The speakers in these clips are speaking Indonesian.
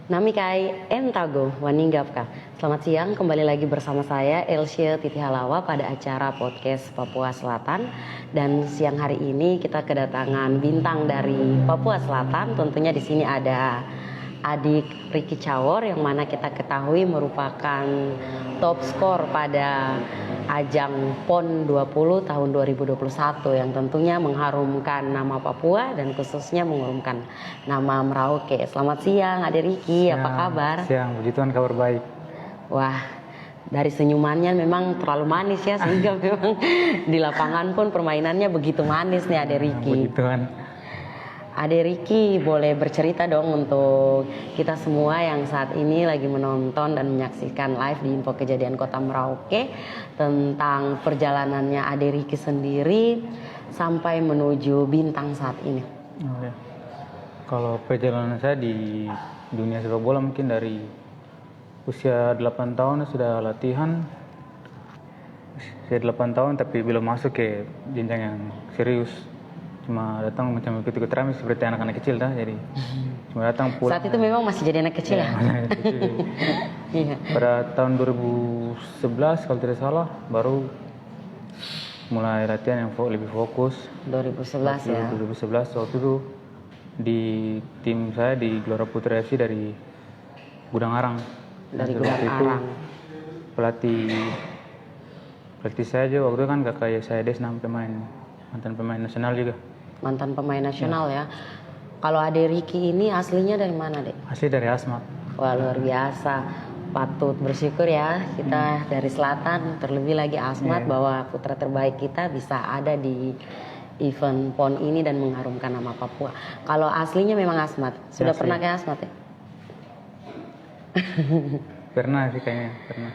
Nami kai entago waninggapka. Selamat siang, kembali lagi bersama saya Elsye Titi Halawa pada acara podcast Papua Selatan. Dan siang hari ini kita kedatangan bintang dari Papua Selatan. Tentunya di sini ada adik Ricky Cawor yang mana kita ketahui merupakan top skor pada ajang PON 20 tahun 2021 yang tentunya mengharumkan nama Papua dan khususnya mengharumkan nama Merauke. Selamat siang adik Ricky, apa kabar? Siang, puji Tuhan kabar baik. Wah, dari senyumannya memang terlalu manis ya sehingga memang di lapangan pun permainannya begitu manis nih adik Ricky. Puji Tuhan. Ade Ricky boleh bercerita dong untuk kita semua yang saat ini lagi menonton dan menyaksikan live di Info Kejadian Kota Merauke tentang perjalanannya Ade Ricky sendiri sampai menuju bintang saat ini. Oh, ya. Kalau perjalanan saya di dunia sepak bola mungkin dari usia 8 tahun sudah latihan. Usia 8 tahun tapi belum masuk ke jenjang yang serius. Cuma datang macam ikut-ikut rame seperti anak-anak kecil dah, jadi cuma datang pulang. Saat itu memang masih jadi anak kecil ya? Iya. Pada tahun 2011 kalau tidak salah baru mulai latihan yang lebih fokus. 2011 ya? 2011 waktu itu di tim saya di Gelora Putra FC dari Gudang Arang. Dari Gudang Arang. Pelatih saya juga waktu itu kan kakak saya Desnam mantan pemain nasional juga. Mantan pemain nasional ya. Kalau Ade Ricky ini aslinya dari mana, Dek? Asli dari Asmat. Wah, luar biasa. Patut bersyukur ya kita dari selatan, terlebih lagi Asmat bahwa putra terbaik kita bisa ada di event PON ini dan mengharumkan nama Papua. Kalau aslinya memang Asmat. Sudah pernah ke Asmat ya? Pernah sih kayaknya, pernah.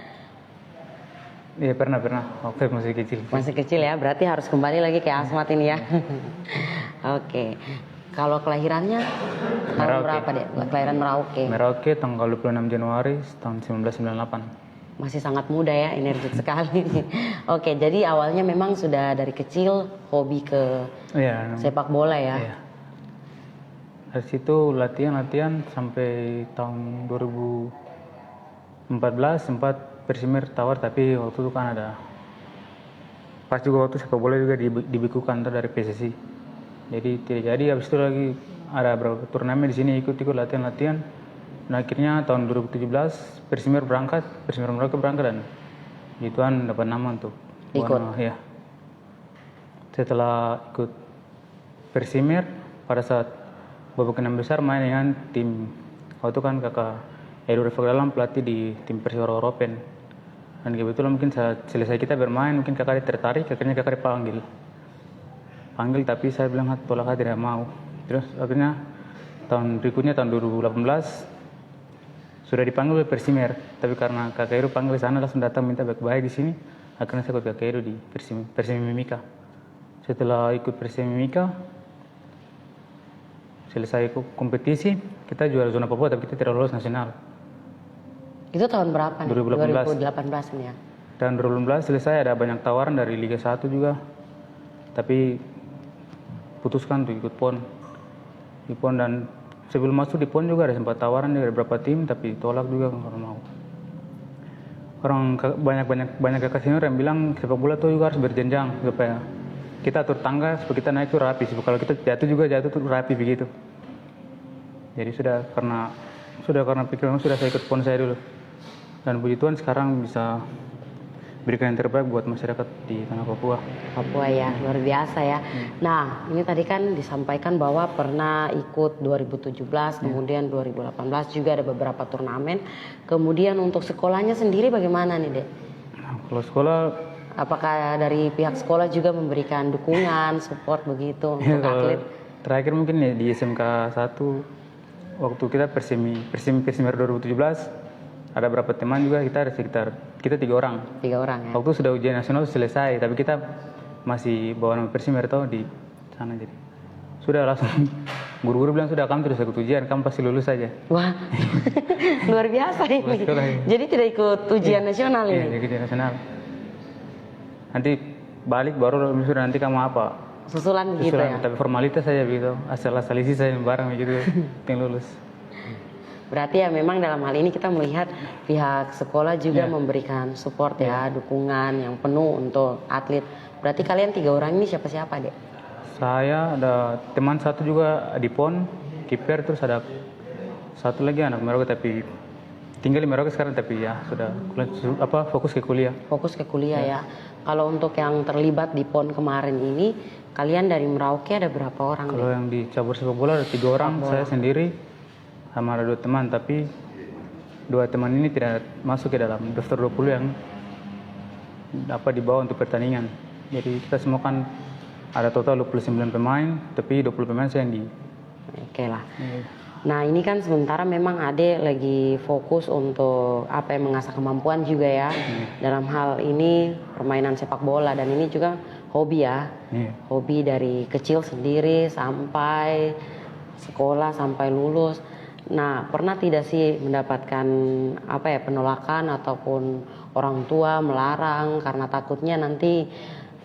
Iya pernah. Waktu masih kecil. Masih kecil ya, berarti harus kembali lagi ke Asmat ini ya. Oke. Kalau kelahirannya tahun berapa deh? Kelahiran Merauke. Merauke tanggal 26 Januari tahun 1998. Masih sangat muda ya, energik sekali. Oke, jadi awalnya memang sudah dari kecil hobi ke sepak bola ya. Iya. Dari situ latihan sampai tahun 2014 sempat Persimir tawar, tapi waktu itu kan ada pas juga waktu sepak bola juga dibekukan dari PSSI, jadi tidak jadi. Habis itu lagi ada beberapa turnamen di sini ikut latihan. Nah akhirnya tahun 2017 Persimir Merauke berangkat dan Tuhan dapat nama untuk ikut. Ya. Setelah ikut Persimir pada saat babak 6 besar main dengan tim waktu itu kan kakak Edu Refak Dalam pelatih di tim Persiwara Ropen. Dan kebetulan mungkin saat selesai kita bermain mungkin kakak tertarik, akhirnya kakak dipanggil tapi saya bilang tolak, tidak mau. Terus akhirnya tahun berikutnya tahun 2018 sudah dipanggil oleh Persimir, tapi karena kakak Edu panggil sana langsung datang minta baik-baik di sini, akhirnya saya ikut kakak Edu di Persimi Mimika. Setelah ikut Persimi Mimika selesai kompetisi, kita juara zona Papua tapi kita tidak lolos nasional. Itu tahun berapa nih? 2018 ya. Dan 2018 selesai ada banyak tawaran dari Liga 1 juga. Tapi putuskan untuk ikut PON. Di PON dan sebelum masuk di PON juga ada sempat tawaran dari beberapa tim tapi tolak juga karena mau. Banyak kakak senior yang bilang sepak bola tuh juga harus berjenjang supaya kita atur tangga supaya kita naik tuh rapi. Kalau kita jatuh tuh rapi begitu. Jadi sudah karena pikiran sudah saya ikut PON saya dulu. Dan puji Tuhan sekarang bisa berikan yang terbaik buat masyarakat di tanah Papua. Papua ya, luar biasa ya. Nah, ini tadi kan disampaikan bahwa pernah ikut 2017, kemudian 2018 juga ada beberapa turnamen. Kemudian untuk sekolahnya sendiri bagaimana nih, Dek? Nah, kalau sekolah, apakah dari pihak sekolah juga memberikan dukungan, support begitu untuk atlet? Terakhir mungkin ya di SMK 1 waktu kita Persimir 2017 ada beberapa teman juga, kita ada sekitar 3 orang. 3 orang ya. Waktu sudah ujian nasional selesai, tapi kita masih bawa nama Persimir di sana, jadi sudah langsung guru-guru bilang sudah kamu tidak ikut ujian, kamu pasti lulus saja. Wah, luar biasa ini. Jadi tidak ikut ujian nasional ini? Iya, ujian nasional. Nanti balik baru sudah nanti kamu apa? Susulan gitu ya? Tapi formalitas saja begitu, asal isi saya barang begitu, yang lulus. Berarti ya memang dalam hal ini kita melihat pihak sekolah juga memberikan support ya, dukungan yang penuh untuk atlet. Berarti kalian 3 orang ini siapa-siapa, Dek? Saya ada teman satu juga di PON, kiper, terus ada satu lagi anak Merauke tapi tinggal di Merauke sekarang tapi ya sudah fokus ke kuliah. Fokus ke kuliah ya. Kalau untuk yang terlibat di PON kemarin ini, kalian dari Merauke ada berapa orang? Kalau yang di cabur sepak bola ada 3 orang, saya sendiri sama ada 2 teman, tapi 2 teman ini tidak masuk ke dalam daftar 20 yang dibawa untuk pertandingan. Jadi kita semua kan ada total 29 pemain, tapi 20 pemain saya yang di. Oke lah. Nah ini kan sementara memang Ade lagi fokus untuk mengasah kemampuan juga ya dalam hal ini permainan sepak bola, dan ini juga hobi ya, hobi dari kecil sendiri sampai sekolah sampai lulus. Nah pernah tidak sih mendapatkan penolakan ataupun orang tua melarang karena takutnya nanti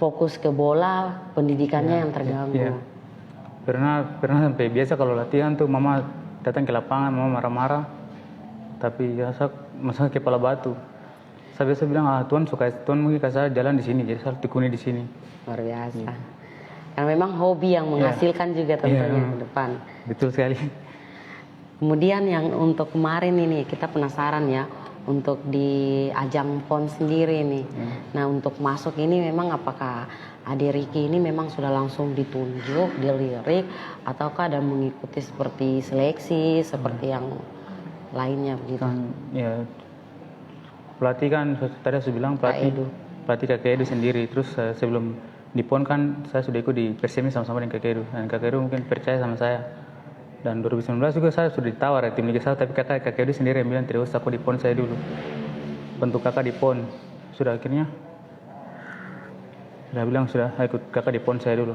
fokus ke bola pendidikannya yang terganggu? Pernah sampai biasa kalau latihan tuh mama datang ke lapangan, mama marah-marah, tapi ya masa kepala batu. Saya biasa bilang Tuhan mungkin kasih saya jalan di sini, jadi saya tekuni di sini. Luar biasa. Karena memang hobi yang menghasilkan juga tentunya ke depan. Betul sekali. Kemudian yang untuk kemarin ini kita penasaran ya, untuk di ajang PON sendiri nih. Nah untuk masuk ini memang apakah Ade Riki ini memang sudah langsung ditunjuk, dilirik, ataukah ada mengikuti seperti seleksi, seperti yang lainnya begitu? Kan, ya pelatih kan tadi saya bilang pelatih Kakak Edu sendiri. Terus sebelum di PON kan saya sudah ikut di Persemi sama-sama dengan Kakak Edu, dan Kakak Edu mungkin percaya sama saya. Dan 2019 juga saya sudah ditawar tim Liga 1, tapi Kakak Edu sendiri yang bilang tidak usah, aku di PON saya dulu. Bentuk Kakak di PON. Sudah akhirnya saya bilang sudah ikut Kakak di PON saya dulu.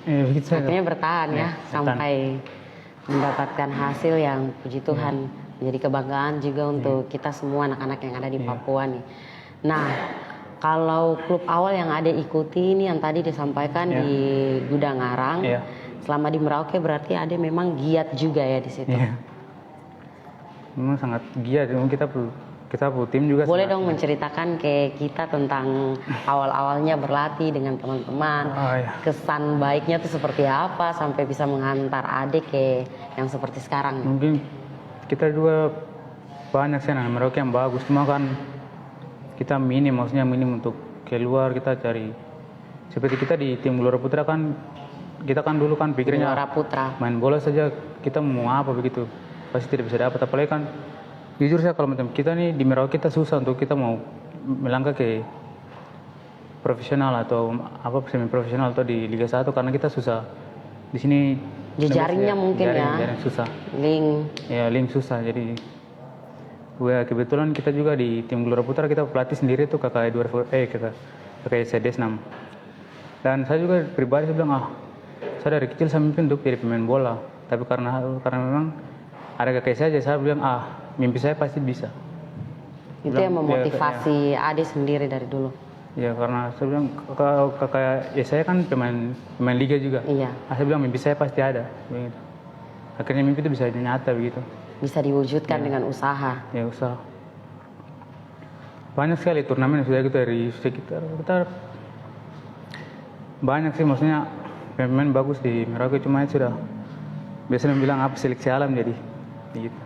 Akhirnya bertahan ya sampai mendapatkan hasil yang puji Tuhan menjadi kebanggaan juga untuk kita semua anak-anak yang ada di Papua nih. Nah, kalau klub awal yang Ade ikuti ini yang tadi disampaikan di Gudang Arang, selama di Merauke berarti Ade memang giat juga ya di situ. Memang sangat giat, kita perlu tim juga. Boleh dong menceritakan ke kita tentang awal-awalnya berlatih dengan teman-teman, kesan baiknya tuh seperti apa sampai bisa menghantar Ade ke yang seperti sekarang? Mungkin kita juga banyak sih anak Merauke yang bagus, cuma kan kita minim untuk keluar. Kita cari seperti kita di tim Gelora Putra kan, kita kan dulu kan pikirnya Gelora Putra main bola saja, kita mau apa begitu pasti tidak bisa dapat. Apalagi kan jujur saya kalau macam kita nih di Merauke kita susah untuk kita mau melangkah ke profesional atau semi profesional atau di Liga 1 karena kita susah di sini. Di jaringnya mungkin jaring susah. Link susah. Jadi kebetulan kita juga di tim Gelora Putra kita pelatih sendiri tuh kakak SD6. Dan saya juga pribadi saya bilang saya dari kecil saya mimpi untuk jadi pemain bola. Tapi karena memang ada kakak saya bilang mimpi saya pasti bisa. Itu yang memotivasi Ade sendiri dari dulu. Ya karena saya bilang kakak saya kan pemain liga juga. Iya. Saya bilang mimpi saya pasti ada. Begitu. Akhirnya mimpi itu bisa nyata begitu. Bisa diwujudkan dengan usaha. Ya usaha. Banyak sekali turnamen yang sudah ikut dari sekitar banyak sih, maksudnya pemain bagus di Merauke, cuma sudah biasanya bilang seleksi alam jadi gitu.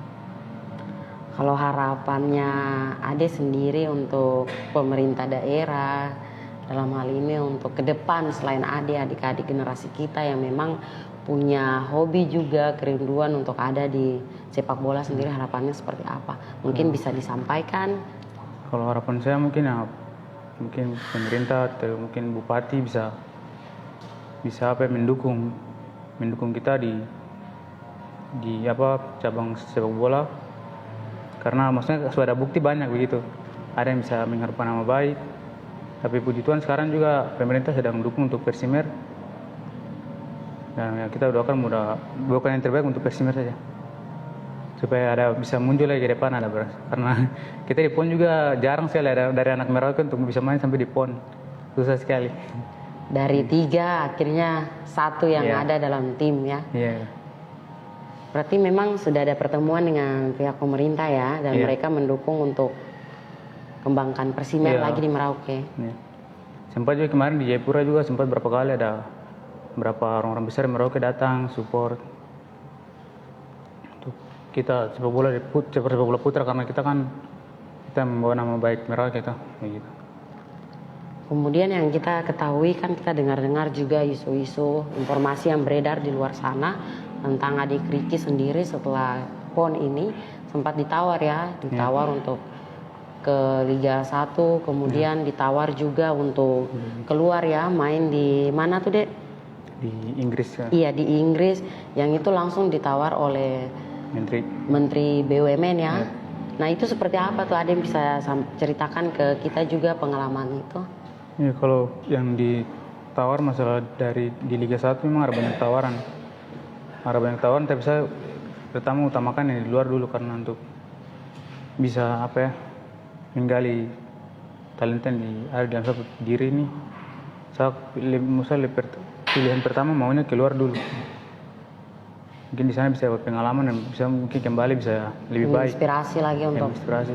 Kalau harapannya Ade sendiri untuk pemerintah daerah dalam hal ini untuk ke depan selain Ade, adik-adik generasi kita yang memang punya hobi juga, kerinduan untuk ada di sepak bola sendiri, harapannya seperti apa? Mungkin bisa disampaikan. Kalau harapan saya mungkin pemerintah atau mungkin bupati bisa mendukung kita di cabang sepak bola. Karena maksudnya sudah ada bukti banyak begitu. Ada yang bisa mengharapkan nama baik. Tapi puji Tuhan sekarang juga pemerintah sedang mendukung untuk Persimer. Dan kita doakan yang terbaik untuk Persimer saja. Supaya bisa muncul lagi ke depan karena kita di PON juga jarang sekali ada dari anak Merauke untuk bisa main sampai di PON. Susah sekali. Dari 3 akhirnya 1 yang ada dalam tim ya. Iya. Berarti memang sudah ada pertemuan dengan pihak pemerintah ya, dan mereka mendukung untuk kembangkan Persimer lagi di Merauke. Iya. Sempat juga kemarin di Jayapura juga sempat berapa kali ada berapa orang-orang besar Merauke datang support untuk kita sepak bola putra, karena kita membawa nama baik Merauke kita begitu. Kemudian yang kita ketahui kan kita dengar-dengar juga isu-isu informasi yang beredar di luar sana tentang adik Ricky sendiri setelah PON ini sempat ditawar untuk ke Liga 1, kemudian ditawar juga untuk keluar ya, main di mana tuh Dek? Di Inggris kan? Iya di Inggris, yang itu langsung ditawar oleh Menteri BUMN ya. Nah itu seperti apa tuh, ada yang bisa ceritakan ke kita juga pengalaman itu? Ya, kalau yang ditawar masalah di Liga 1 memang ada banyak tawaran. Tapi saya pertama utamakan yang di luar dulu, karena untuk bisa menggali talenta yang ada dalam satu diri ini. Pilihan pertama maunya keluar dulu. Mungkin di sana bisa dapat pengalaman dan bisa mungkin kembali bisa lebih baik. Inspirasi lagi untuk. Inspirasi.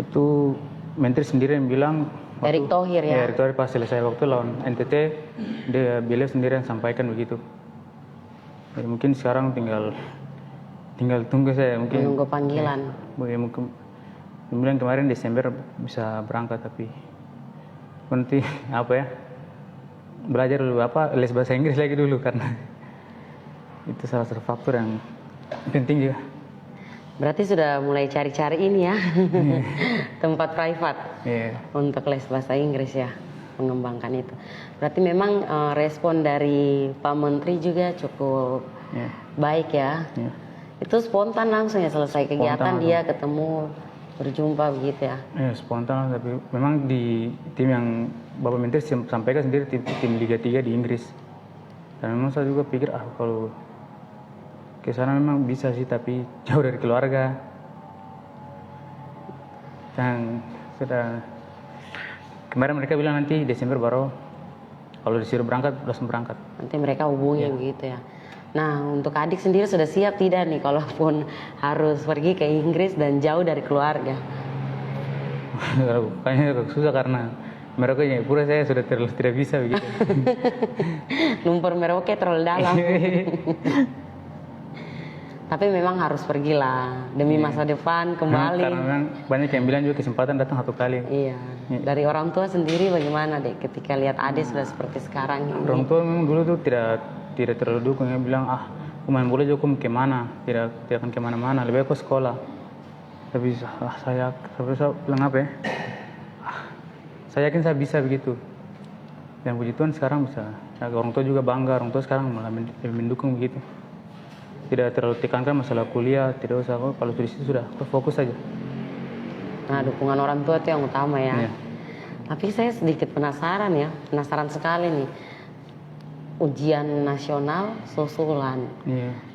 Itu menteri sendiri yang bilang. Erick Thohir ya. Erick Thohir pas selesai waktu lawan NTT, beliau sendiri yang sampaikan begitu. Jadi mungkin sekarang tinggal tunggu saya mungkin. Menunggu panggilan. Mungkin bilang kemarin Desember bisa berangkat, tapi nanti belajar dulu les bahasa Inggris lagi dulu, karena itu salah satu faktor yang penting juga. Berarti sudah mulai cari-cari ini ya, tempat private untuk les bahasa Inggris ya, mengembangkan itu. Berarti memang respon dari Pak Menteri juga cukup baik ya. Itu spontan langsung ya, selesai kegiatan dia ketemu, berjumpa begitu ya. Spontan, tapi memang di tim yang Bapak Menteri sampaikan sendiri tim Liga 3 di Inggris. Dan memang saya juga pikir kalau ke sana memang bisa sih, tapi jauh dari keluarga. Dan sudah kemarin mereka bilang nanti Desember baru kalau disuruh berangkat langsung berangkat. Nanti mereka hubungi begitu ya. Nah untuk adik sendiri sudah siap tidak nih kalaupun harus pergi ke Inggris dan jauh dari keluarga? Kayaknya susah karena Merauke Jayapura saya sudah tidak bisa begitu. Lumpur Merauke terlalu dalam. Tapi memang harus pergilah demi masa depan kembali. Karena memang banyak yang bilang juga kesempatan datang satu kali. Iya. Dari orang tua sendiri bagaimana Dek ketika lihat adik sudah seperti sekarang ini? Orang tua memang dulu tuh tidak terlalu dukung, ya bilang aku main bola juga kemana, tidak akan kemana-mana, lebih baik aku sekolah. Tapi saya bilang saya yakin saya bisa begitu. Dan puji Tuhan sekarang bisa. Orang tua juga bangga, orang tua sekarang malah lebih mendukung begitu. Tidak terlalu tekankan masalah kuliah, tidak usah kalau di situ sudah fokus saja. Nah dukungan orang tua itu yang utama ya. Tapi saya sedikit penasaran sekali nih, ujian nasional susulan.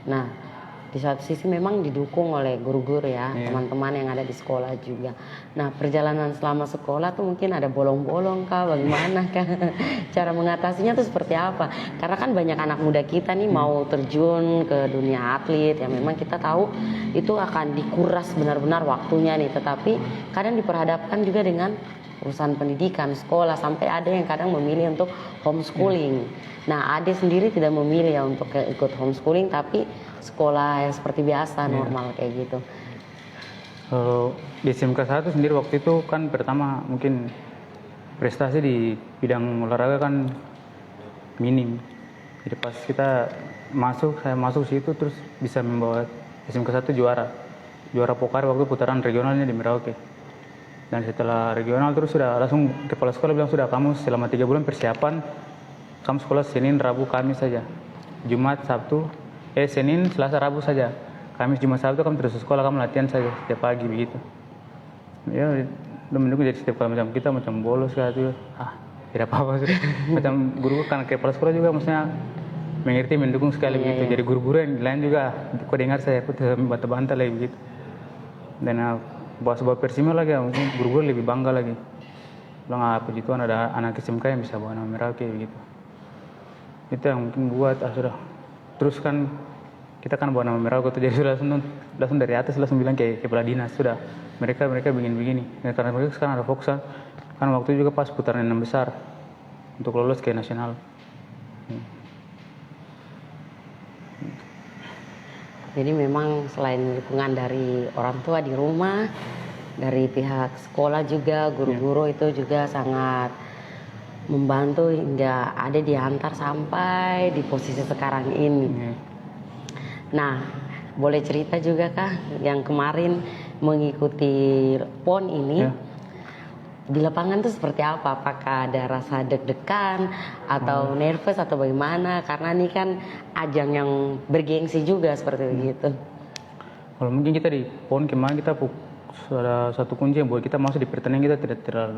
Nah di satu sisi memang didukung oleh guru-guru ya, teman-teman yang ada di sekolah juga. Nah perjalanan selama sekolah tuh mungkin ada bolong-bolong kah, bagaimana kah? Cara mengatasinya tuh seperti apa? Karena kan banyak anak muda kita nih mau terjun ke dunia atlet, yang memang kita tahu itu akan dikuras benar-benar waktunya nih. Tetapi kadang diperhadapkan juga dengan urusan pendidikan, sekolah, sampai ada yang kadang memilih untuk homeschooling. Nah Ade sendiri tidak memilih ya untuk ikut homeschooling, tapi sekolah yang seperti biasa, normal kayak gitu. Di SMK 1 sendiri waktu itu kan pertama mungkin prestasi di bidang olahraga kan minim. Jadi pas saya masuk situ terus bisa membawa SMK 1 juara Pokari waktu putaran regionalnya di Merauke. Dan setelah regional terus sudah langsung kepala sekolah bilang sudah kamu selama 3 bulan persiapan, kamu sekolah Senin, Rabu, Kamis saja. Senin, Selasa, Rabu saja. Kamis, Jumat, Sabtu kamu terus sekolah, kamu latihan saja setiap pagi begitu. Ya, udah mendukung jadi setiap kali macam kita macam bolos kayak itu. Tidak apa-apa sudah. Macam guru kan kepala sekolah juga maksudnya mengerti, mendukung sekali begitu. Jadi guru-guru yang lain juga kok dengar saya aku bantah-bantah lagi begitu. Dan bawa Persimer lagi, mungkin guru-guru lebih bangga lagi. Bilang puji Tuhan ada anak SMK yang bisa bawa nama Merauke begitu. Itu yang mungkin buat sudah teruskan kita kan bawa nama Merauke tuh, jadi sudah langsung dari atas langsung bilang ke kepala dinas sudah mereka begini. Ya, karena mereka sekarang ada fokus kan waktu itu juga pas putaran 6 besar untuk lolos ke nasional. Jadi memang selain dukungan dari orang tua di rumah, dari pihak sekolah juga, guru-guru itu juga sangat membantu hingga ada diantar sampai di posisi sekarang ini. Nah, boleh cerita juga kah yang kemarin mengikuti PON ini? Di lapangan tuh seperti apa? Apakah ada rasa deg-degan atau nervous atau bagaimana? Karena ini kan ajang yang bergengsi juga seperti begitu. Kalau mungkin kita di PON kemarin kita ada satu kunci yang buat kita masuk di pertandingan, kita tidak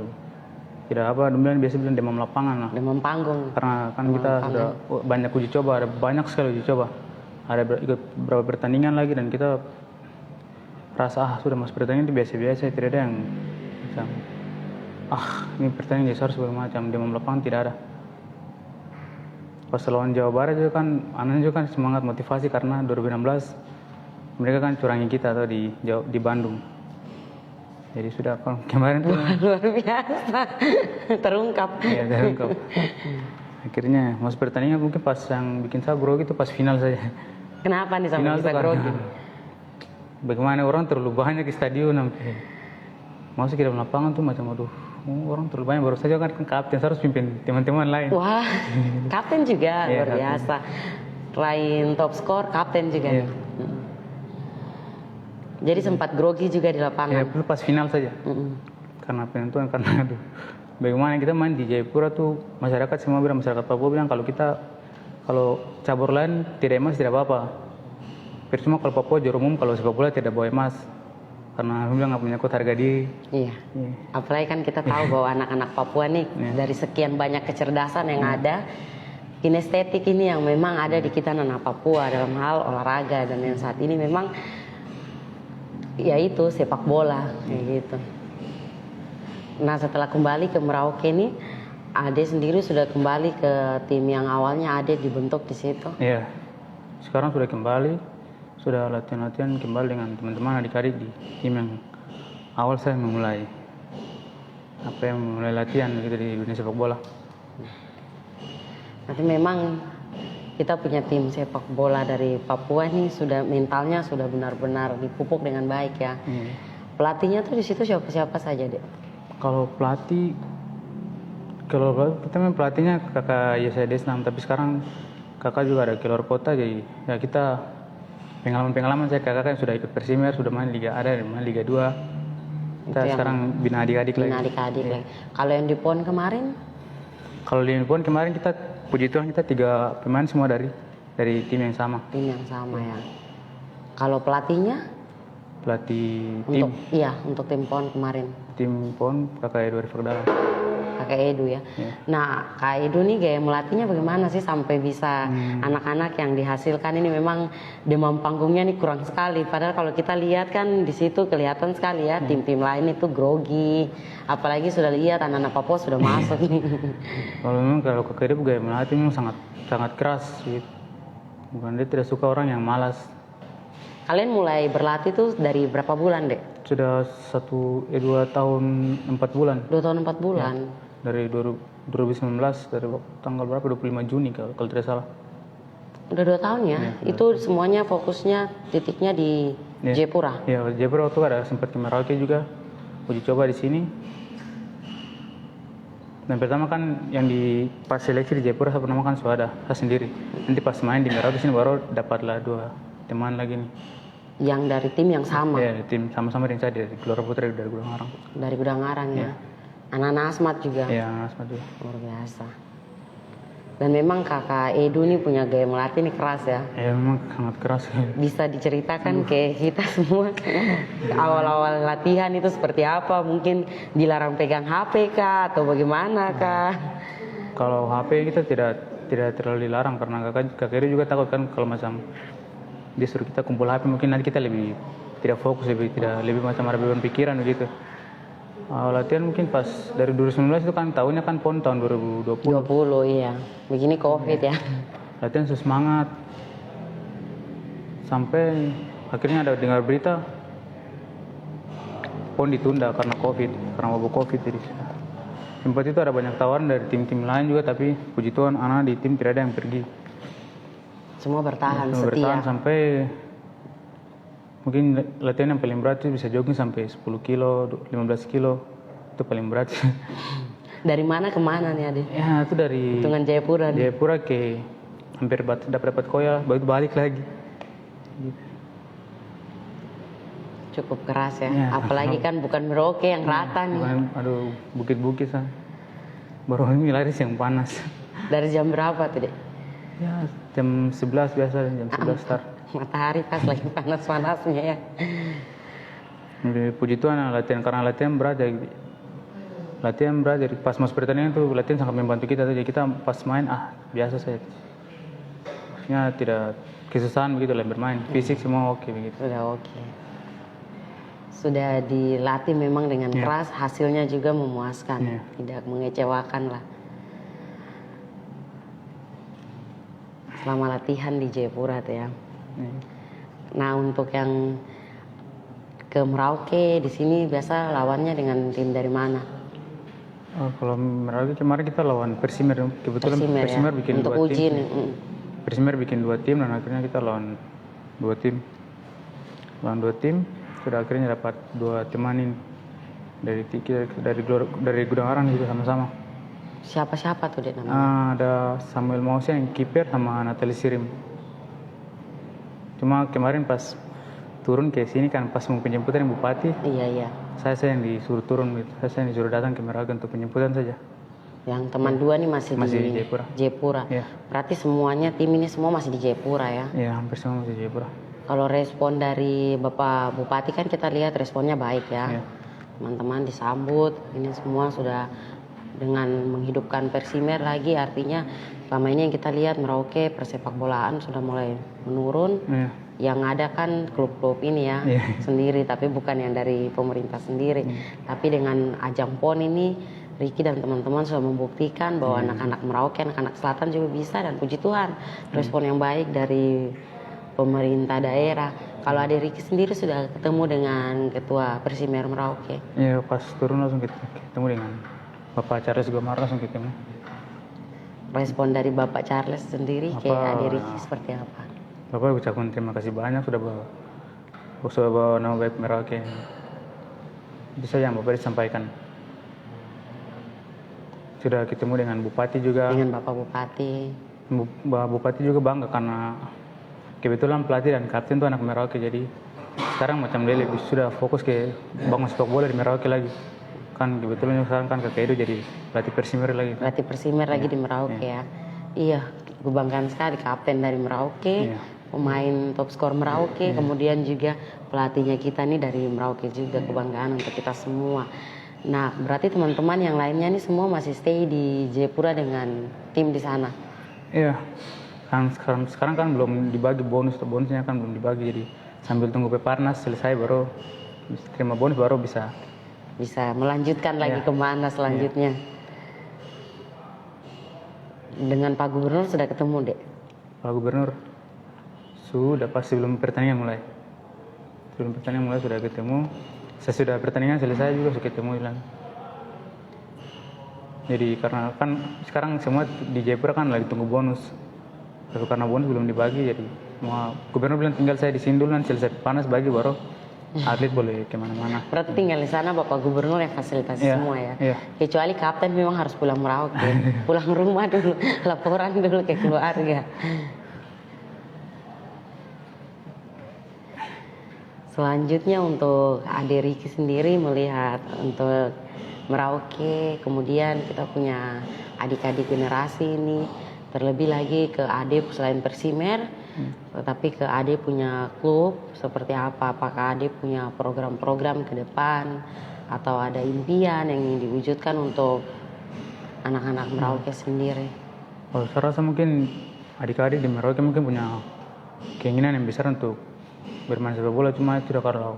biasa bilang demam lapangan lah. Demam panggung. Karena kan kita sudah banyak uji coba, ada banyak sekali uji coba. Ada ikut beberapa pertandingan lagi dan kita rasa sudah masuk pertandingan itu biasa-biasa, tidak ada yang macam ini pertandingan jadi harus bermacam, demam lapangan tidak ada. Pas lawan Jawa Barat juga kan, anaknya juga kan semangat motivasi karena 2016 mereka kan curangi kita atau di Bandung. Jadi sudah kemarin tuh luar biasa terungkap. Iya, terungkap. Akhirnya masuk pertandingan mungkin pas yang bikin saya grogi itu pas final saja. Kenapa nih sampai Final bisa grogi? Bagaimana orang terlalu banyak di stadion sampai masuk ke dalam lapangan tuh macam orang terlalu banyak, baru saja kan kapten harus pimpin teman-teman lain. Wah, kapten juga luar biasa. Selain top skor, kapten juga. Jadi sempat grogi juga di lapangan. Ya, pas final saja. Karena penentuan, karena bagaimana kita main di Jayapura tuh masyarakat Papua bilang kalau cabur lain tidak emas tidak apa-apa. Percuma kalau Papua juara umum kalau sepak bola tidak bawa emas. Karena bilang nggak punya kuota harga diri. Iya. Apalagi kan kita tahu bahwa anak-anak Papua nih dari sekian banyak kecerdasan yang ada, kinestetik ini yang memang ada di kita anak Papua dalam hal olahraga, dan yang saat ini memang yaitu sepak bola kayak gitu. Nah, setelah kembali ke Merauke nih, Ade sendiri sudah kembali ke tim yang awalnya Ade dibentuk di situ. Iya. Sekarang sudah kembali, sudah latihan-latihan kembali dengan teman-teman adik-adik di tim yang awal saya memulai latihan gitu di dunia sepak bola. Nanti memang kita punya tim sepak bola dari Papua nih sudah mentalnya sudah benar-benar dipupuk dengan baik ya. Pelatihnya tuh di situ siapa-siapa saja, Dek? Kalau kita memang pelatihnya kakak Yesaya Desnam, tapi sekarang kakak juga ada keluar kota, jadi ya kita pengalaman saya kakak kan sudah ikut Persimer, sudah main Liga A, main Liga 2. Kita sekarang bina adik-adik lagi. Bina adik-adik lagi. Kalau yang di PON kemarin? Kalau di PON kemarin kita puji Tuhan kita 3 pemain semua dari tim yang sama. Tim yang sama ya. Kalau pelatihnya? Pelatih tim. Untuk tim PON kemarin. Tim PON kakak Edu Riferdala. Kakak Edu ya. Nah, Kak Edu nih gaya melatihnya bagaimana sih sampai bisa anak-anak yang dihasilkan ini memang demam panggungnya nih kurang sekali. Padahal kalau kita lihat kan di situ kelihatan sekali ya tim-tim lain itu grogi. Apalagi sudah lihat anak-anak Papua sudah masuk nih. Kalau Kakak Edu gaya melatih memang sangat keras gitu. Bukan, dia tidak suka orang yang malas. Kalian mulai berlatih tuh dari berapa bulan, Dek? Sudah 2 tahun 4 bulan. 2 tahun 4 bulan. Ya. Dari 2019, dari tanggal berapa? 25 Juni kalau tidak salah. Udah 2 tahun ya? Itu semuanya fokusnya titiknya di Jayapura? Ya, Jayapura waktu ada sempat ke Merauke juga, uji coba di sini. Dan pertama kan yang di pas seleksi di Jayapura saya pertama kan sudah ada, saya sendiri. Nanti pas main di Merauke sini baru dapatlah 2 teman lagi nih. Yang dari tim yang sama? Iya, tim sama-sama dengan saya dari Gelora Putra dari Gudang Arang. Dari Gudang Arang ya? Anak-anak Asmat juga? Iya, anak Asmat juga. Luar biasa. Dan memang kakak Edu nih punya gaya melatih nih keras ya? Iya, memang sangat keras. Bisa diceritakan ke kita semua awal-awal latihan itu seperti apa? Mungkin dilarang pegang HP kah atau bagaimana kah? Kalau HP kita tidak terlalu dilarang karena kakak Edu juga takut kan kalau macam dia suruh kita kumpul HP mungkin nanti kita lebih tidak fokus, lebih macam ada beban pikiran begitu. Latihan mungkin pas dari 2019 itu kan tahunnya kan PON tahun 2020. 20 iya. Begini COVID ya. Latihan semangat. sampai akhirnya ada dengar berita PON ditunda karena wabah COVID. Jadi sempat itu ada banyak tawaran dari tim-tim lain juga, tapi puji Tuhan anak di tim tidak ada yang pergi. Semua bertahan Semua setia. bertahan sampai mungkin latihan yang paling berat itu bisa jogging sampai 10 kilo, 15 kilo. Itu paling berat. Dari mana ke mana nih Ade? Ya itu dari Hitungan Jayapura nih. Jayapura ke hampir dapat Koya, baru balik lagi. Cukup keras ya. Ya. Apalagi kan bukan Merauke yang rata nih. Bukan, aduh, bukit-bukit sana. Baru ini lari yang panas. Dari jam berapa tuh, Dek? Ya, jam 11 biasa, jam 11 start. Matahari pas lagi panas-panasnya ya. Jadi, puji Tuhan karena latihan berat ya. Latihan berat, jadi pas masuk pertandingan tuh latihan sangat membantu kita. Jadi kita pas main, biasa saja. Maksudnya tidak kesusahan begitu lah bermain. Fisik semua oke begitu. Sudah oke. Sudah dilatih memang dengan keras, hasilnya juga memuaskan, tidak mengecewakan lah. Selama latihan di Jayapura tuh ya. Nah untuk yang ke Merauke di sini biasa lawannya dengan tim dari mana? Kalau Merauke kemarin kita lawan Persimer, kebetulan Persimer ya? bikin untuk dua uji tim. nih. Persimer bikin 2 tim dan akhirnya kita lawan 2 tim. Lawan 2 tim. Sudah akhirnya dapat 2 teman ini dari Gudang Arang gitu sama-sama. Siapa tuh Dek namanya? Ada Samuel Mausia yang kiper sama Natali Sirim. Cuma kemarin pas turun ke sini kan pas mau penjemputan Bupati. Iya. Saya yang disuruh turun gitu. Saya yang disuruh datang ke Merauke untuk penjemputan saja. Yang teman 2 nih masih di Jayapura. Ya. Berarti semuanya tim ini semua masih di Jayapura ya? Iya, hampir semua masih di Jayapura. Kalau respon dari Bapak Bupati kan kita lihat responnya baik ya. Iya. Teman-teman disambut, ini semua sudah dengan menghidupkan Persimer lagi, artinya selama ini yang kita lihat Merauke persepak bolaan sudah mulai menurun. Iya. Yang ada kan klub-klub ini ya sendiri, tapi bukan yang dari pemerintah sendiri. Tapi dengan ajang PON ini, Ricky dan teman-teman sudah membuktikan bahwa anak-anak Merauke, anak-anak Selatan juga bisa, dan puji Tuhan respon yang baik dari pemerintah daerah. Kalau Ade Ricky sendiri sudah ketemu dengan Ketua Persimer Merauke? Iya, pas turun langsung ketemu dengan Bapak Charles Gomar, langsung ketemu. Respon dari Bapak Charles sendiri ke Ade Ricky seperti apa? Bapak ucapkan terima kasih banyak sudah bawa nama baik Merauke. Bisa yang Bapak disampaikan. Sudah ketemu dengan Bupati juga. Dengan Bapak Bupati. Bupati juga bangga karena kebetulan pelatih dan kapten itu anak Merauke, jadi sekarang macam dia lebih sudah fokus ke bangun sepak bola di Merauke lagi. Kan kebetulan sekarang kan Kakak Edo jadi pelatih Persimer lagi. Pelatih Persimer lagi di Merauke ya. Iya, gue banggakan sekali kapten dari Merauke, pemain top skor Merauke, kemudian juga pelatihnya kita nih dari Merauke juga, kebanggaan untuk kita semua. Nah, berarti teman-teman yang lainnya nih semua masih stay di Jayapura dengan tim di sana. Iya. Kan sekarang kan belum dibagi bonusnya kan belum dibagi, jadi sambil tunggu Peparnas selesai baru terima bonus baru bisa melanjutkan lagi kemana selanjutnya. Dengan Pak Gubernur sudah ketemu Dek? Pak Gubernur sudah pas sebelum pertandingan mulai sudah ketemu. Sesudah pertandingan selesai juga sudah ketemu lagi. Jadi karena kan sekarang semua di Jayapura kan lagi tunggu bonus. Tapi karena bonus belum dibagi, jadi semua Gubernur bilang tinggal saya di sini dulu, nanti selesai panas bagi baru atlet boleh kemana-mana. Berarti tinggal di sana Bapak Gubernur yang fasilitasi semua ya? Iya. Kecuali kapten memang harus pulang Merauke, pulang rumah dulu, laporan dulu ke keluarga. Selanjutnya untuk Ade Ricky sendiri melihat untuk Merauke, kemudian kita punya adik-adik generasi ini, terlebih lagi ke Ade selain Persimer, tetapi ke Ade punya klub seperti apa? Apakah Ade punya program-program ke depan atau ada impian yang ingin diwujudkan untuk anak-anak Merauke sendiri? Kalau saya rasa mungkin adik-adik di Merauke mungkin punya keinginan yang besar untuk bermain sepak bola, cuma tidak kalau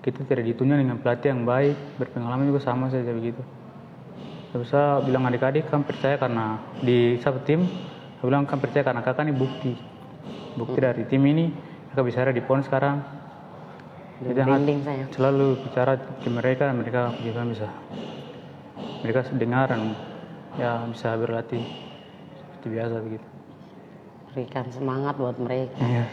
kita tidak ditunjuk dengan pelatih yang baik, berpengalaman juga sama saja begitu. Saya bilang adik-adik kan percaya karena di satu tim, saya bilang kan percaya karena kakak ini bukti dari tim ini mereka bicara di phone sekarang. Udah Jadi branding saya. selalu bicara ke mereka juga bisa mereka dengar dan ya bisa berlatih seperti biasa begitu. Berikan semangat buat mereka. Iya.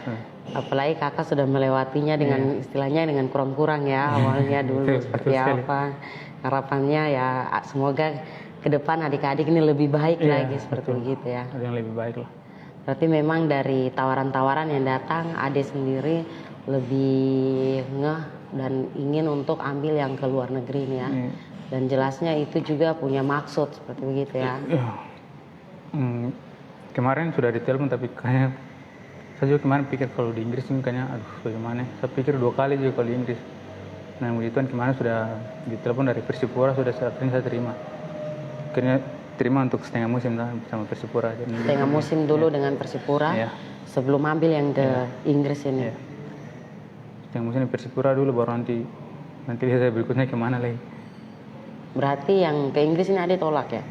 Apalagi kakak sudah melewatinya dengan istilahnya dengan kurang-kurang ya awalnya dulu Betul, seperti betul sekali. apa. Harapannya ya semoga ke depan adik-adik ini lebih baik Iya, lagi seperti betul. begitu ya. Ada yang lebih baik lah. Berarti memang dari tawaran-tawaran yang datang Ade sendiri lebih ngeh dan ingin untuk ambil yang ke luar negeri nih ya. Iya. Dan jelasnya itu juga punya maksud seperti begitu ya. Iya. Kemarin sudah ditelepon tapi kayaknya saya juga kemarin pikir kalau di Inggris ini kayaknya aduh bagaimana. Saya pikir 2 kali juga kalau di Inggris. Nah begituan kemarin sudah ditelepon dari Persipura sudah akhirnya saya terima. Akhirnya terima untuk setengah musim lah sama Persipura. Setengah musim dulu dengan Persipura Iya. sebelum ambil yang ke Inggris ini. Iya. Setengah musim di Persipura dulu baru nanti lihat saya berikutnya kemana lagi. Berarti yang ke Inggris ini Ade tolak ya?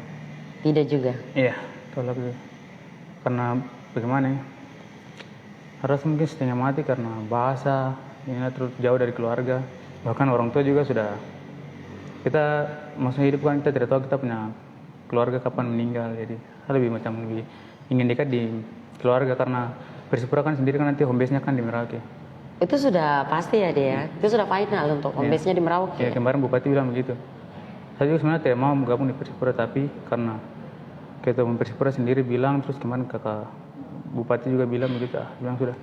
Tidak juga. Iya, tolak juga. Karena bagaimana ya? Harus mungkin setengah mati karena bahasa, ini terus jauh dari keluarga. Bahkan orang tua juga sudah kita maksudnya hidup kan kita tidak tahu kita punya keluarga kapan meninggal. Jadi saya lebih ingin dekat di keluarga karena Persipura kan sendiri kan nanti home base-nya kan di Merauke. Itu sudah pasti ya dia. Itu sudah final untuk home base-nya di Merauke. Ya kemarin Bupati bilang begitu. Saya juga sebenarnya tidak mau gabung di Persipura tapi karena ketua umum Persipura sendiri bilang terus kemarin kakak Bupati juga bilang begitu, bilang sudah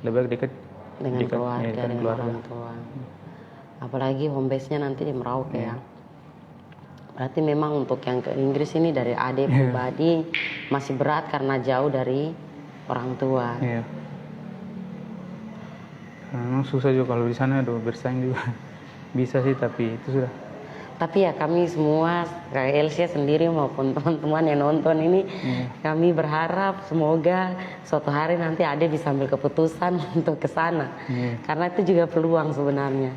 lebih baik dekat dengan keluarga, ya, dengan keluarga. orang tua. Apalagi home base-nya nanti di Merauke ya. Berarti memang untuk yang ke Inggris ini dari Ade pribadi masih berat karena jauh dari orang tua. Iya. Memang susah juga kalau di sana aduh bersaing juga bisa sih tapi itu sudah. Tapi ya kami semua, kayak Elsia sendiri maupun teman-teman yang nonton ini, kami berharap semoga suatu hari nanti Ade bisa ambil keputusan untuk ke sana. Karena itu juga peluang sebenarnya.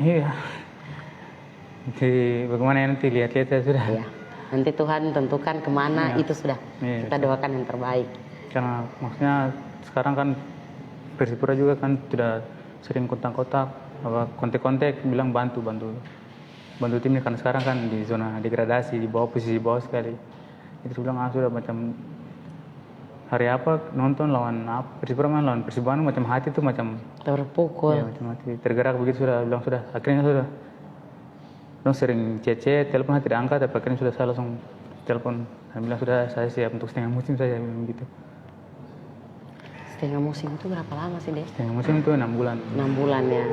Iya. Jadi bagaimana nanti lihat-lihat ya sudah. Ya, nanti Tuhan tentukan kemana itu sudah. Iya, Kita doakan yang terbaik. Karena maksudnya sekarang kan Persipura juga kan sudah sering kontak-kontak apa kontak-kontak bilang bantu timnya kan sekarang kan di zona degradasi di bawah posisi bawah sekali. Itu bilang sudah macam hari apa nonton lawan Persipura main lawan Persibandung macam hati tuh macam Terpukul. ya, macam hati tergerak begitu sudah bilang sudah akhirnya sudah dong sering chat telepon tidak angkat tapi akhirnya sudah saya langsung telepon dan bilang sudah saya siap untuk setengah musim saya bilang begitu. Setengah musim itu berapa lama sih, Dek? Setengah musim itu 6 bulan. 6 bulan ya.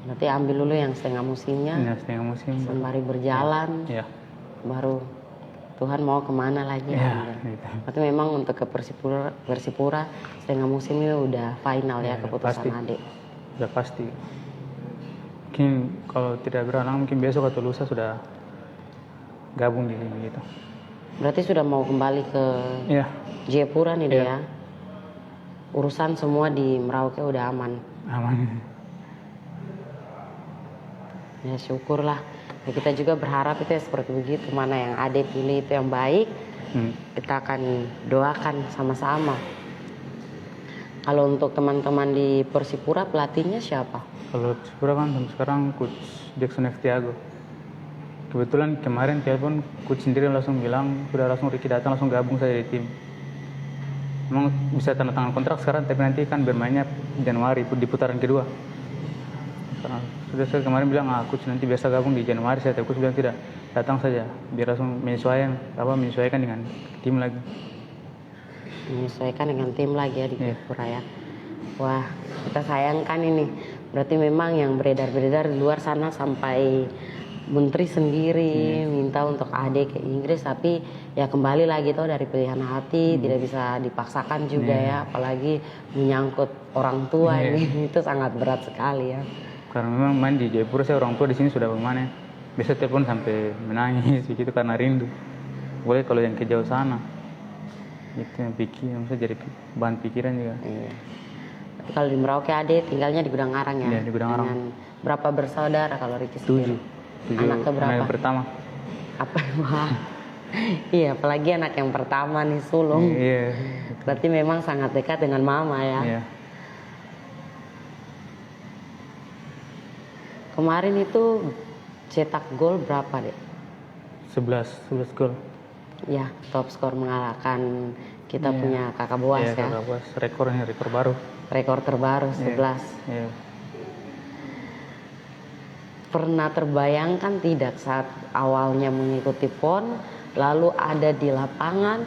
Berarti ambil dulu yang setengah musimnya. Ya, setengah musim. Sembari berjalan. Ya. Baru Tuhan mau kemana lagi. Ya, ambil. gitu. Berarti memang untuk ke Persipura setengah musim ini udah final ya keputusan pasti. Adik. Sudah pasti. Mungkin kalau tidak beralang mungkin besok atau lusa sudah gabung di sini gitu. Berarti sudah mau kembali ke Iya. Jayapura nih dia. Ya. Urusan semua di Merauke udah aman. Aman. Ya syukurlah. Ya, kita juga berharap itu ya seperti begitu. Mana yang Ade pilih itu yang baik. Kita akan doakan sama-sama. Kalau untuk teman-teman di Persipura pelatihnya siapa? Kalau Persipura kan sampai sekarang coach Jackson F. Tiago. Kebetulan kemarin telepon coach sendiri langsung bilang sudah langsung Ricky datang langsung gabung saja di tim. Memang bisa tanda tangan kontrak sekarang tapi nanti kan bermainnya Januari di putaran kedua. Karena sudah saya kemarin bilang coach nanti biasa gabung di Januari saya tapi coach bilang tidak datang saja biar langsung menyesuaikan dengan tim lagi. Menyesuaikan dengan tim lagi ya di Jayapura ya. Wah kita sayangkan ini. Berarti memang yang beredar-beredar di luar sana sampai menteri sendiri minta untuk Ade ke Inggris tapi ya kembali lagi tuh dari pilihan hati tidak bisa dipaksakan juga ya apalagi menyangkut orang tua ini itu sangat berat sekali ya. Karena memang main di Jayapura saya orang tua di sini sudah bagaimana biasa telepon sampai menangis begitu karena rindu. Boleh kalau yang ke jauh sana itu yang bisa jadi bahan pikiran juga. Iya. Tapi kalau di Merauke Ade tinggalnya di Gudang Arang ya. Iya, di Gudang Arang. Dengan berapa bersaudara kalau Ricky sendiri? 7 Anaknya berapa? Anak pertama. Apa? Wah. Iya, apalagi anak yang pertama nih sulung. Iya. Berarti memang sangat dekat dengan mama ya. Iya. Kemarin itu cetak gol berapa deh? 11 gol. Ya, top skor mengalahkan kita Iya. punya Kakak Boas Iya, ya. Kakak Boas. Rekor baru. Rekor terbaru 11. Iya. Pernah terbayangkan tidak saat awalnya mengikuti PON, lalu ada di lapangan,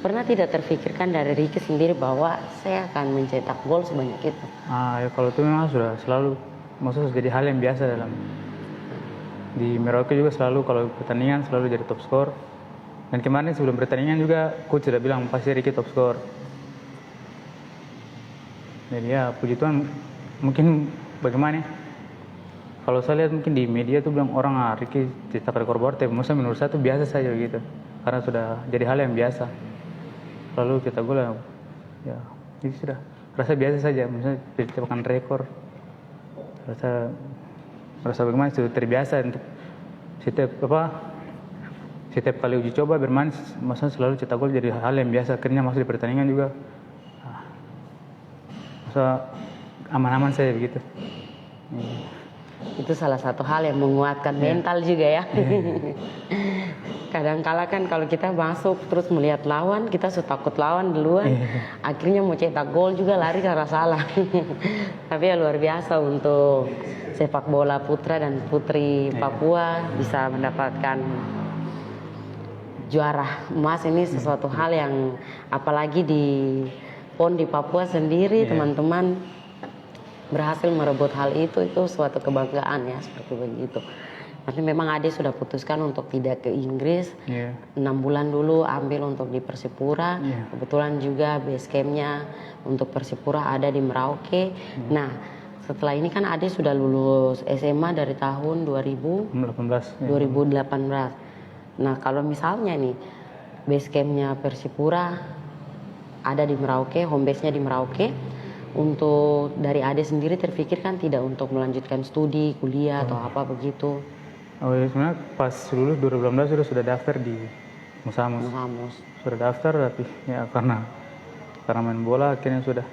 pernah tidak terfikirkan dari Ricky sendiri bahwa saya akan mencetak gol sebanyak itu? Ya kalau itu memang sudah selalu, maksudnya sudah jadi hal yang biasa dalam di Merauke juga selalu kalau pertandingan selalu jadi top skor. Dan kemarin sebelum pertandingan juga coach sudah bilang pasti Ricky top skor. Jadi ya puji Tuhan, mungkin bagaimana? Kalau saya lihat mungkin di media tuh bilang orang Ricky cetak rekor baru, tapi maksudnya menurut saya itu biasa saja begitu. Karena sudah jadi hal yang biasa. Lalu kita gol ya ini sudah rasa biasa saja, maksudnya cetakkan rekor. Rasa bagaimana sudah terbiasa untuk setiap kali uji coba bermain, maksudnya selalu cetak gol jadi hal yang biasa. Akhirnya masuk di pertandingan juga, masa aman-aman saja begitu. Itu salah satu hal yang menguatkan mental juga ya. Kadang-kala kan kalau kita masuk terus melihat lawan, kita sudah takut lawan duluan. Akhirnya mau cetak gol juga lari karena salah. Tapi ya luar biasa untuk sepak bola putra dan putri Papua bisa mendapatkan juara emas. Ini sesuatu hal yang apalagi di PON di Papua sendiri teman-teman berhasil merebut hal itu suatu kebanggaan ya, seperti begitu. Nanti memang Ade sudah putuskan untuk tidak ke Inggris, 6 bulan dulu ambil untuk di Persipura. Kebetulan juga base campnya untuk Persipura ada di Merauke. Nah setelah ini kan Ade sudah lulus SMA dari tahun 2018. Nah kalau misalnya nih base campnya Persipura ada di Merauke, home base-nya di Merauke, untuk dari Ade sendiri terpikirkan tidak untuk melanjutkan studi, kuliah atau apa begitu? Oh ya, sebenarnya pas lulus 2018 sudah daftar di Musamus. Sudah daftar tapi ya karena main bola akhirnya sudah.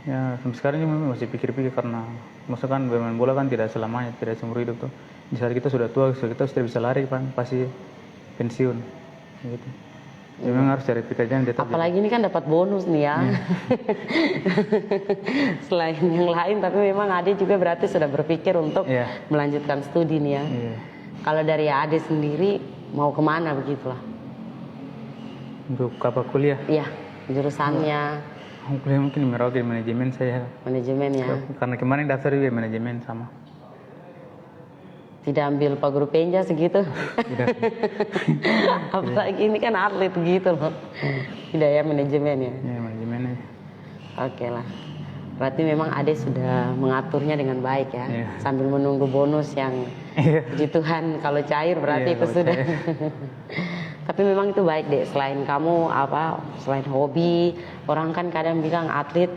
Ya sampai sekarang ini masih pikir-pikir karena maksudnya kan bermain bola kan tidak selamanya, tidak seumur hidup tuh. Di saat kita sudah tua, kita sudah bisa lari kan pasti pensiun gitu. Memang harus cari pekerjaan tetap. Apalagi ini kan dapat bonus nih ya. Selain yang lain, tapi memang Ade juga berarti sudah berpikir untuk melanjutkan studi nih ya. Kalau dari Ade sendiri mau kemana begitulah? Untuk apa kuliah? Iya, jurusannya. Kuliah mungkin di Merauke, manajemen saya. Manajemen ya. Karena kemarin daftar juga manajemen sama. Tidak ambil Pak Guru Penja segitu. Apalagi ini kan atlet gitu loh. Tidak ya manajemen ya. Iya manajemen aja. Oke lah. Berarti memang Ade sudah mengaturnya dengan baik ya. Sambil menunggu bonus yang puji Tuhan kalau cair berarti itu sudah. Tapi memang itu baik deh. Selain kamu selain hobi, orang kan kadang bilang atlet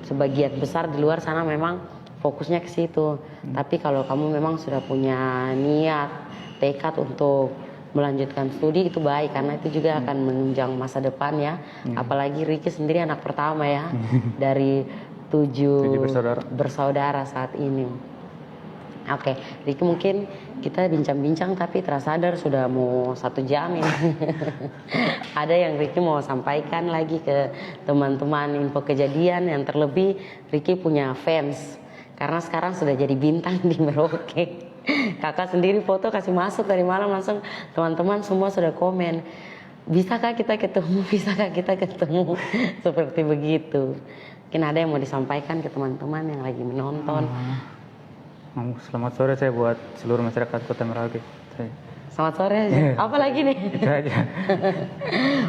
sebagian besar di luar sana memang fokusnya ke situ. Tapi kalau kamu memang sudah punya niat, tekad untuk melanjutkan studi itu baik karena itu juga akan menunjang masa depan ya. Apalagi Ricky sendiri anak pertama ya dari 7 bersaudara saat ini. Oke, Ricky mungkin kita bincang-bincang tapi tersadar sudah mau 1 jam ini. Ada yang Ricky mau sampaikan lagi ke teman-teman info kejadian, yang terlebih Ricky punya fans. Karena sekarang sudah jadi bintang di Merauke. Kakak sendiri foto kasih masuk dari malam langsung teman-teman semua sudah komen. Bisakah kita ketemu? Bisakah kita ketemu? Seperti begitu. Mungkin ada yang mau disampaikan ke teman-teman yang lagi menonton. Selamat sore saya buat seluruh masyarakat Kota Merauke. Selamat sore aja. Apa lagi nih? Itu aja.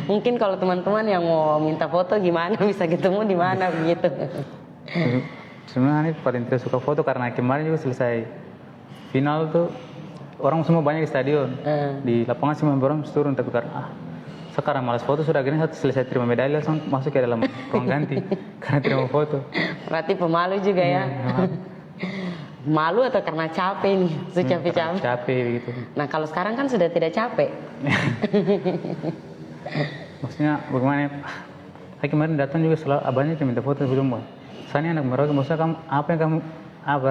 Mungkin kalau teman-teman yang mau minta foto gimana bisa ketemu di mana begitu. Sebenarnya paling tidak suka foto karena kemarin juga selesai final tuh orang semua banyak di stadion. Di lapangan sih orang turun tapi karena sekarang malas foto sudah akhirnya selesai terima medali langsung masuk ke dalam ruang ganti karena tidak mau foto. Berarti pemalu juga ya. Malu atau karena capek nih? Sudah capek-capek. Capek begitu. Nah kalau sekarang kan sudah tidak capek. Maksudnya bagaimana? Saya kemarin datang juga selalu abangnya minta foto belum Bang. Saya anak Merauke, maksudnya kamu apa yang kamu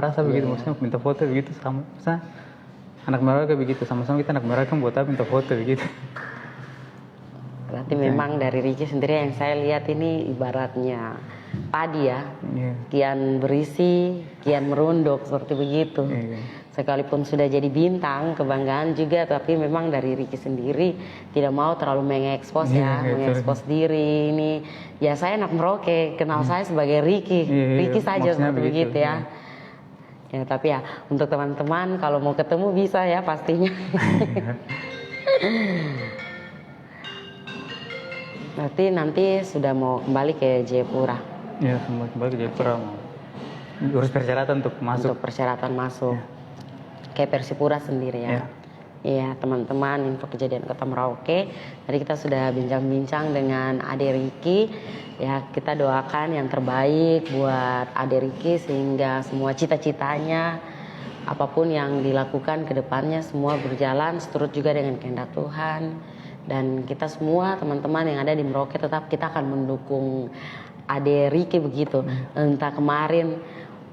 rasa begitu? Maksudnya minta foto begitu sama, maksudnya anak Merauke begitu, sama-sama kita anak Merauke buat apa minta foto begitu? Berarti memang dari Ricky sendiri yang saya lihat ini ibaratnya padi ya, kian berisi, kian merunduk seperti begitu. Sekalipun sudah jadi bintang, kebanggaan juga, tapi memang dari Ricky sendiri tidak mau terlalu mengekspos ya, mengekspos diri ini. Ya saya anak Merauke, kenal saya sebagai Ricky, Ricky saja seperti begitu ya. Ya tapi ya untuk teman-teman kalau mau ketemu bisa ya pastinya. Berarti nanti sudah mau kembali ke Jayapura. Iya, kembali ke Jayapura mau urus persyaratan untuk masuk. Untuk persyaratan masuk. Kayak Persipura sendiri ya. Iya teman-teman, info kejadian Kota Merauke. Tadi kita sudah bincang-bincang dengan Ade Ricky. Ya kita doakan yang terbaik buat Ade Ricky sehingga semua cita-citanya apapun yang dilakukan ke depannya semua berjalan seturut juga dengan kehendak Tuhan. Dan kita semua teman-teman yang ada di Merauke tetap kita akan mendukung Ade Ricky begitu. Entah kemarin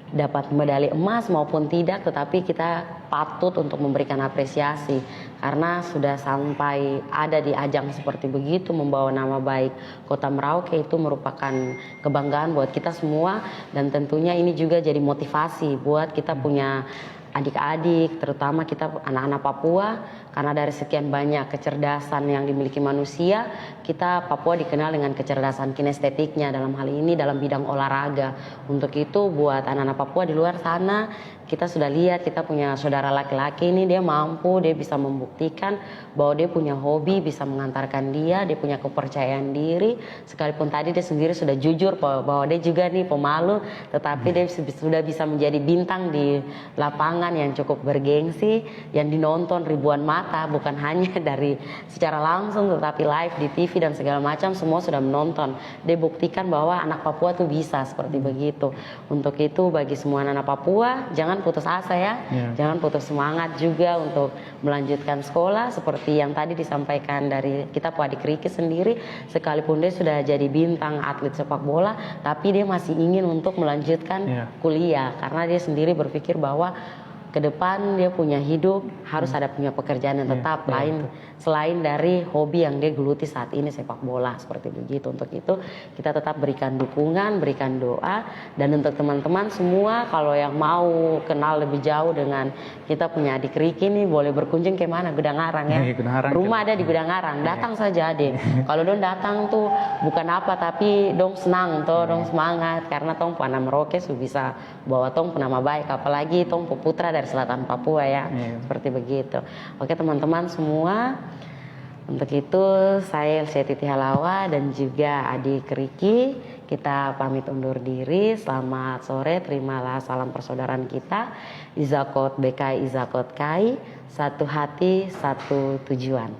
dapat medali emas maupun tidak, tetapi kita patut untuk memberikan apresiasi karena sudah sampai ada di ajang seperti begitu, membawa nama baik Kota Merauke itu merupakan kebanggaan buat kita semua, dan tentunya ini juga jadi motivasi buat kita punya adik-adik, terutama kita anak-anak Papua, karena dari sekian banyak kecerdasan yang dimiliki manusia, kita Papua dikenal dengan kecerdasan kinestetiknya dalam hal ini dalam bidang olahraga. Untuk itu buat anak-anak Papua di luar sana, kita sudah lihat kita punya saudara laki-laki ini, dia mampu, dia bisa membuktikan bahwa dia punya hobi, bisa mengantarkan dia punya kepercayaan diri, sekalipun tadi dia sendiri sudah jujur bahwa dia juga nih pemalu, tetapi dia sudah bisa menjadi bintang di lapangan yang cukup bergengsi, yang dinonton ribuan mata, bukan hanya dari secara langsung tetapi live di TV dan segala macam, semua sudah menonton. Dia buktikan bahwa anak Papua tuh bisa seperti begitu. Untuk itu bagi semua anak Papua, jangan putus asa ya, jangan putus semangat juga untuk melanjutkan sekolah seperti yang tadi disampaikan dari kita Pak Adik Ricky sendiri, sekalipun dia sudah jadi bintang atlet sepak bola, tapi dia masih ingin untuk melanjutkan kuliah karena dia sendiri berpikir bahwa ke depan dia punya hidup, harus ada punya pekerjaan yang tetap selain dari hobi yang dia geluti saat ini sepak bola seperti begitu. Untuk itu kita tetap berikan dukungan, berikan doa, dan untuk teman-teman semua kalau yang mau kenal lebih jauh dengan kita punya Adik Ricky nih boleh berkunjung ke mana? Gudangarang ya. Rumah ada di Gudangarang, datang saja Ade. Kalau dong datang tuh bukan apa tapi dong senang tuh, dong semangat karena tong anak Merauke bisa bawa tong nama baik, apalagi tong putra dari selatan Papua ya, seperti begitu. Oke teman-teman semua, untuk itu saya Elsia Titi Halawa dan juga Adik Ricky, kita pamit undur diri. Selamat sore, terimalah salam persaudaraan kita. Izakot BKI, Izakot KAI, satu hati, satu tujuan.